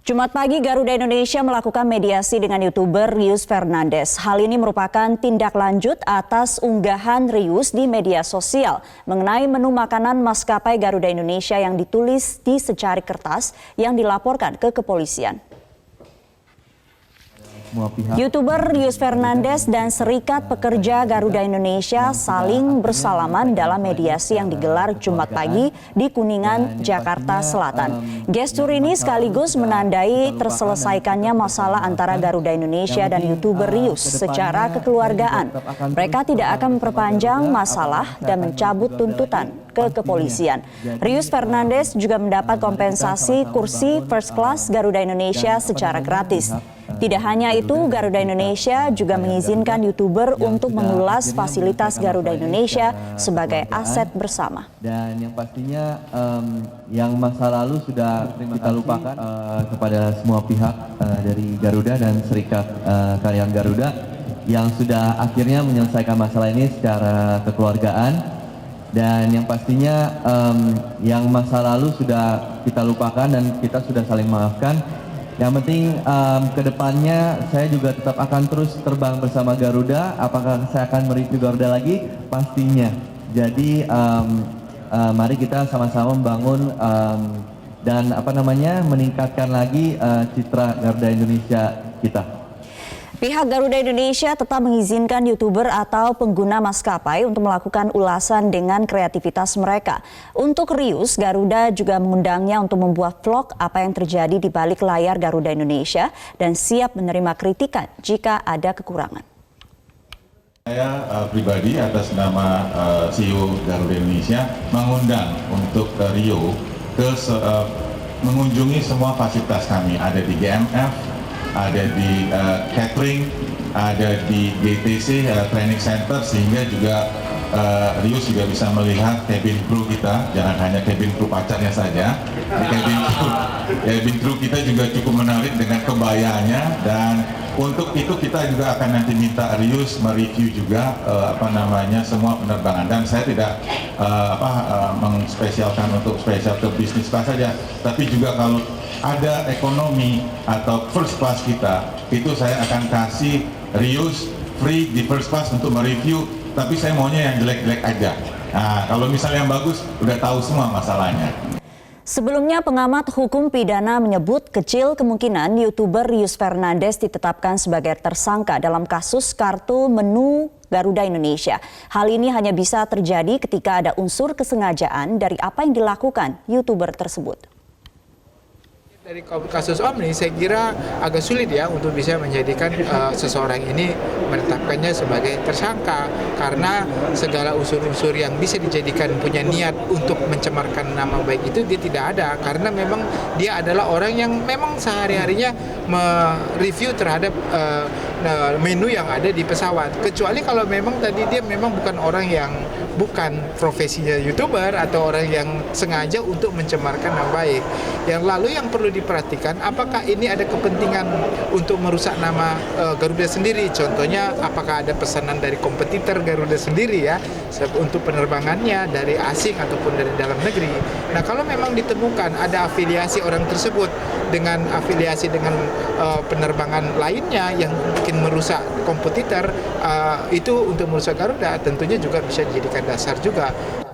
Jumat pagi, Garuda Indonesia melakukan mediasi dengan YouTuber Rius Fernandes. Hal ini merupakan tindak lanjut atas unggahan Rius di media sosial mengenai menu makanan maskapai Garuda Indonesia yang ditulis di secari kertas yang dilaporkan ke kepolisian. YouTuber Rius Fernandes dan Serikat Pekerja Garuda Indonesia saling bersalaman dalam mediasi yang digelar Jumat pagi di Kuningan, Jakarta Selatan. Gestur ini sekaligus menandai terselesaikannya masalah antara Garuda Indonesia dan YouTuber Rius secara kekeluargaan. Mereka tidak akan memperpanjang masalah dan mencabut tuntutan ke kepolisian. Rius Fernandes juga mendapat kompensasi kursi first class Garuda Indonesia secara gratis. Tidak hanya itu, Garuda Indonesia juga mengizinkan YouTuber untuk mengulas fasilitas Garuda Indonesia sebagai aset bersama. Dan yang pastinya yang masa lalu sudah kita lupakan kepada semua pihak dari Garuda dan Serikat Karyawan Garuda yang sudah akhirnya menyelesaikan masalah ini secara kekeluargaan. Dan yang pastinya yang masa lalu sudah kita lupakan dan kita sudah saling memaafkan. Yang penting kedepannya saya juga tetap akan terus terbang bersama Garuda. Apakah saya akan mereview Garuda lagi? Pastinya. Jadi mari kita sama-sama membangun dan meningkatkan lagi citra Garuda Indonesia kita. Pihak Garuda Indonesia tetap mengizinkan YouTuber atau pengguna maskapai untuk melakukan ulasan dengan kreativitas mereka. Untuk Rius, Garuda juga mengundangnya untuk membuat vlog apa yang terjadi di balik layar Garuda Indonesia dan siap menerima kritikan jika ada kekurangan. Saya pribadi atas nama CEO Garuda Indonesia mengundang untuk Rio mengunjungi semua fasilitas kami, ada di GMF, ada di catering, ada di GTC training center, sehingga juga Rius juga bisa melihat cabin crew kita, jangan hanya cabin crew pacarnya saja. Di cabin crew kita juga cukup menarik dengan kebayanya, dan untuk itu kita juga akan nanti minta Rius mereview juga semua penerbangan. Dan saya tidak mengspesialkan untuk spesial ke bisnis class saja, tapi juga kalau ada ekonomi atau first class kita, itu saya akan kasih Rius free di first class untuk mereview, tapi saya maunya yang jelek-jelek aja. Nah, kalau misalnya yang bagus, udah tahu semua masalahnya. Sebelumnya, pengamat hukum pidana menyebut kecil kemungkinan YouTuber Rius Fernandes ditetapkan sebagai tersangka dalam kasus kartu menu Garuda Indonesia. Hal ini hanya bisa terjadi ketika ada unsur kesengajaan dari apa yang dilakukan YouTuber tersebut. Dari kasus Omni, saya kira agak sulit ya untuk bisa menjadikan seseorang ini menetapkannya sebagai tersangka, karena segala unsur-unsur yang bisa dijadikan punya niat untuk mencemarkan nama baik itu dia tidak ada, karena memang dia adalah orang yang memang sehari-harinya mereview terhadap menu yang ada di pesawat. Kecuali kalau memang tadi dia memang bukan orang yang bukan profesinya YouTuber atau orang yang sengaja untuk mencemarkan nama baik. Yang lalu yang perlu diperhatikan, apakah ini ada kepentingan untuk merusak nama Garuda sendiri? Contohnya, apakah ada pesanan dari kompetitor Garuda sendiri ya untuk penerbangannya dari asing ataupun dari dalam negeri. Nah, kalau memang ditemukan ada afiliasi orang tersebut dengan afiliasi dengan penerbangan lainnya yang mungkin merusak kompetitor, itu untuk merusak Garuda tentunya juga bisa dijadikan dasar juga.